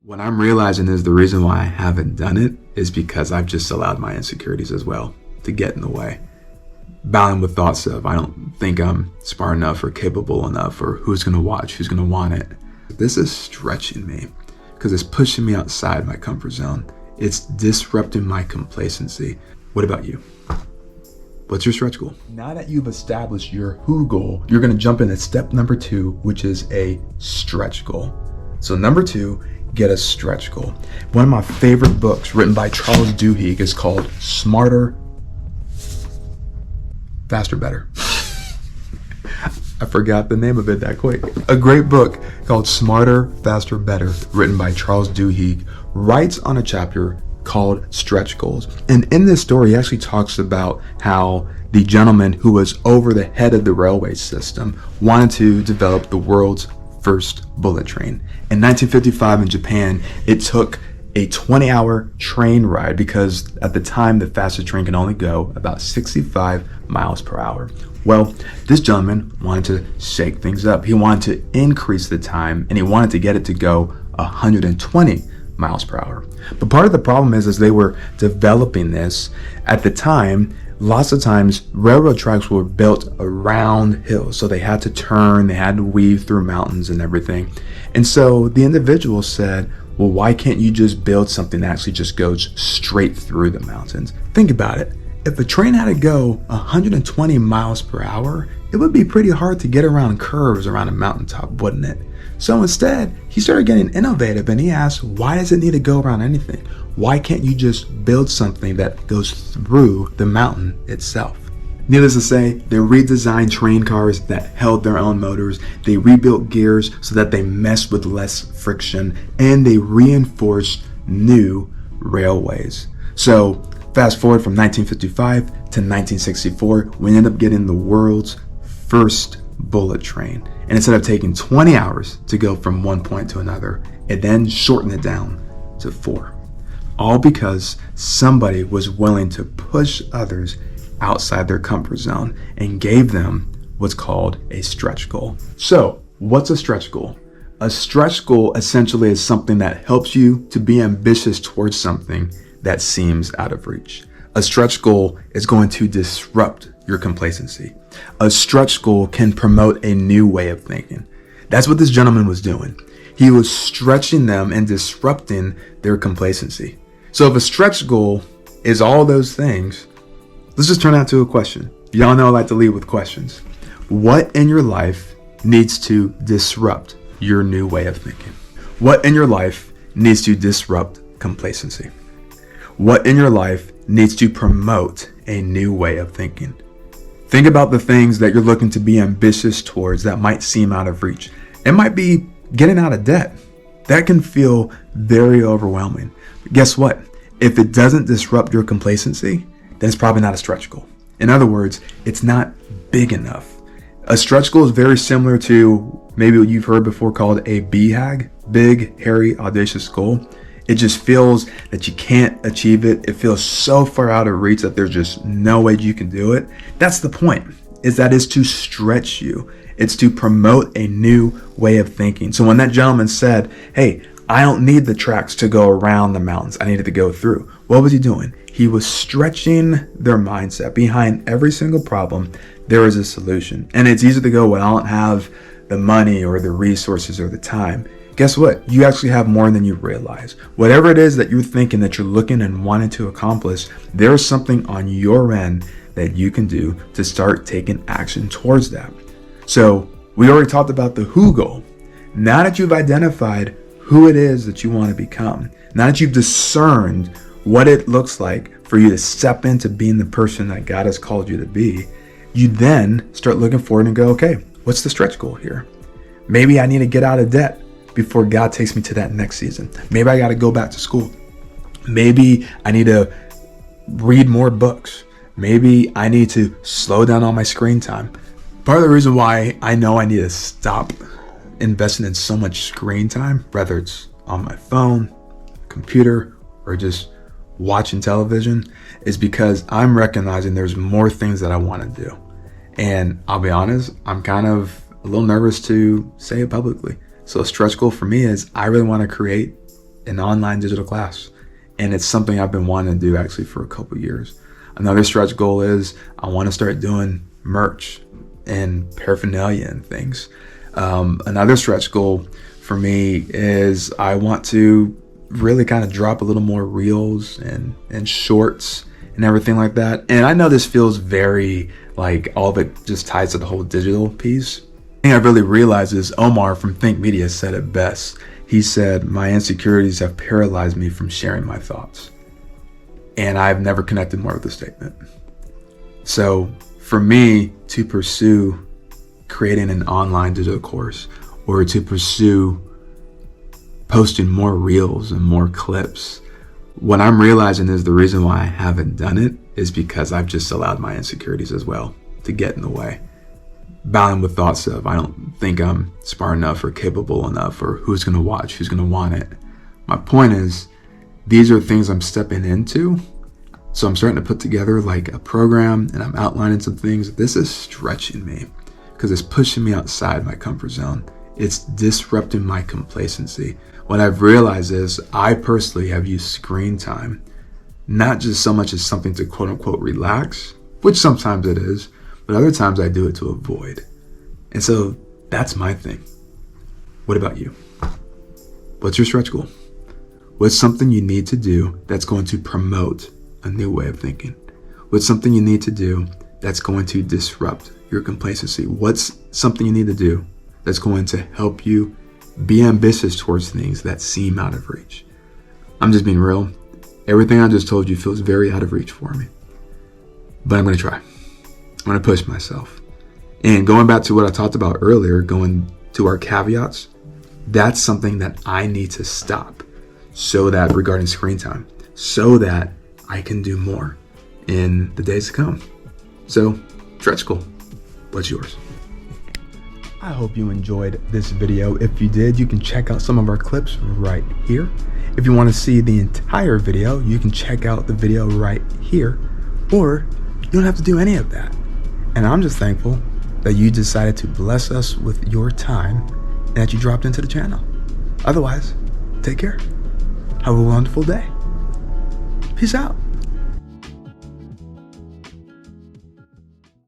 What I'm realizing is the reason why I haven't done it is because I've just allowed my insecurities as well to get in the way. Battling with thoughts of, I don't think I'm smart enough or capable enough, or who's going to watch, who's going to want it. This is stretching me because it's pushing me outside my comfort zone. It's disrupting my complacency. What about you? What's your stretch goal? Now that you've established your who goal, you're going to jump into step number 2, which is a stretch goal. So number 2, get a stretch goal. One of my favorite books written by Charles Duhigg is called Smarter, Faster, Better. I forgot the name of it that quick. A great book called Smarter, Faster, Better, written by Charles Duhigg, writes on a chapter called Stretch Goals. And in this story, he actually talks about how the gentleman who was over the head of the railway system wanted to develop the world's first bullet train. In 1955 in Japan, it took a 20-hour train ride because at the time the fastest train could only go about 65 miles per hour. Well, this gentleman wanted to shake things up. He wanted to increase the time and he wanted to get it to go 120 miles per hour. But part of the problem is as they were developing this, at the time, lots of times railroad tracks were built around hills. So they had to turn, they had to weave through mountains and everything. And so the individual said, well, why can't you just build something that actually just goes straight through the mountains? Think about it. If a train had to go 120 miles per hour, it would be pretty hard to get around curves around a mountaintop, wouldn't it? So instead, he started getting innovative and he asked, why does it need to go around anything? Why can't you just build something that goes through the mountain itself? Needless to say, they redesigned train cars that held their own motors. They rebuilt gears so that they messed with less friction, and they reinforced new railways. So fast forward from 1955 to 1964, we end up getting the world's first bullet train. And instead of taking 20 hours to go from one point to another, it then shortened it down to 4. All because somebody was willing to push others outside their comfort zone and gave them what's called a stretch goal. So, what's a stretch goal? A stretch goal essentially is something that helps you to be ambitious towards something that seems out of reach. A stretch goal is going to disrupt your complacency. A stretch goal can promote a new way of thinking. That's what this gentleman was doing. He was stretching them and disrupting their complacency. So if a stretch goal is all those things, let's just turn that to a question. Y'all know I like to lead with questions. What in your life needs to disrupt your new way of thinking? What in your life needs to disrupt complacency? What in your life needs to promote a new way of thinking? Think about the things that you're looking to be ambitious towards that might seem out of reach. It might be getting out of debt. That can feel very overwhelming. But guess what? If it doesn't disrupt your complacency, then it's probably not a stretch goal. In other words, it's not big enough. A stretch goal is very similar to maybe what you've heard before called a BHAG, big, hairy, audacious goal. It just feels that you can't achieve it. It feels so far out of reach that there's just no way you can do it. That's the point, is that it's to stretch you. It's to promote a new way of thinking. So when that gentleman said, hey, I don't need the tracks to go around the mountains, I needed to go through. What was he doing? He was stretching their mindset. Behind every single problem, there is a solution. And it's easy to go, well, I don't have the money or the resources or the time. Guess what? You actually have more than you realize. Whatever it is that you're thinking that you're looking and wanting to accomplish, there's something on your end that you can do to start taking action towards that. So we already talked about the who goal. Now that you've identified who it is that you want to become, now that you've discerned what it looks like for you to step into being the person that God has called you to be, you then start looking forward and go, okay, what's the stretch goal here? Maybe I need to get out of debt before God takes me to that next season. Maybe I got to go back to school. Maybe I need to read more books. Maybe I need to slow down on my screen time. Part of the reason why I know I need to stop investing in so much screen time, whether it's on my phone, computer, or just watching television, is because I'm recognizing there's more things that I want to do. And I'll be honest, I'm kind of a little nervous to say it publicly. So a stretch goal for me is I really want to create an online digital class. And it's something I've been wanting to do actually for a couple years. Another stretch goal is I want to start doing merch and paraphernalia and things. Another stretch goal for me is I want to really kind of drop a little more reels and shorts and everything like that. And I know this feels very like all of it just ties to the whole digital piece. The thing I really realized is Omar from Think Media said it best. He said, "My insecurities have paralyzed me from sharing my thoughts." And I've never connected more with the statement. So for me to pursue creating an online digital course, or to pursue posting more reels and more clips, what I'm realizing is the reason why I haven't done it is because I've just allowed my insecurities as well to get in the way. Battling with thoughts of, I don't think I'm smart enough or capable enough, or who's going to watch, who's going to want it. My point is, these are things I'm stepping into. So I'm starting to put together like a program, and I'm outlining some things. This is stretching me because it's pushing me outside my comfort zone. It's disrupting my complacency. What I've realized is I personally have used screen time, not just so much as something to quote unquote relax, which sometimes it is, but other times I do it to avoid. And so that's my thing. What about you? What's your stretch goal? What's something you need to do that's going to promote a new way of thinking? What's something you need to do that's going to disrupt your complacency? What's something you need to do that's going to help you be ambitious towards things that seem out of reach? I'm just being real. Everything I just told you feels very out of reach for me. But I'm going to try. I'm going to push myself. And going back to what I talked about earlier, going to our caveats, that's something that I need to stop so that regarding screen time, so that I can do more in the days to come. So, stretch goal. What's yours? I hope you enjoyed this video. If you did, you can check out some of our clips right here. If you want to see the entire video, you can check out the video right here, or you don't have to do any of that. And I'm just thankful that you decided to bless us with your time and that you dropped into the channel. Otherwise, take care. Have a wonderful day. Peace out.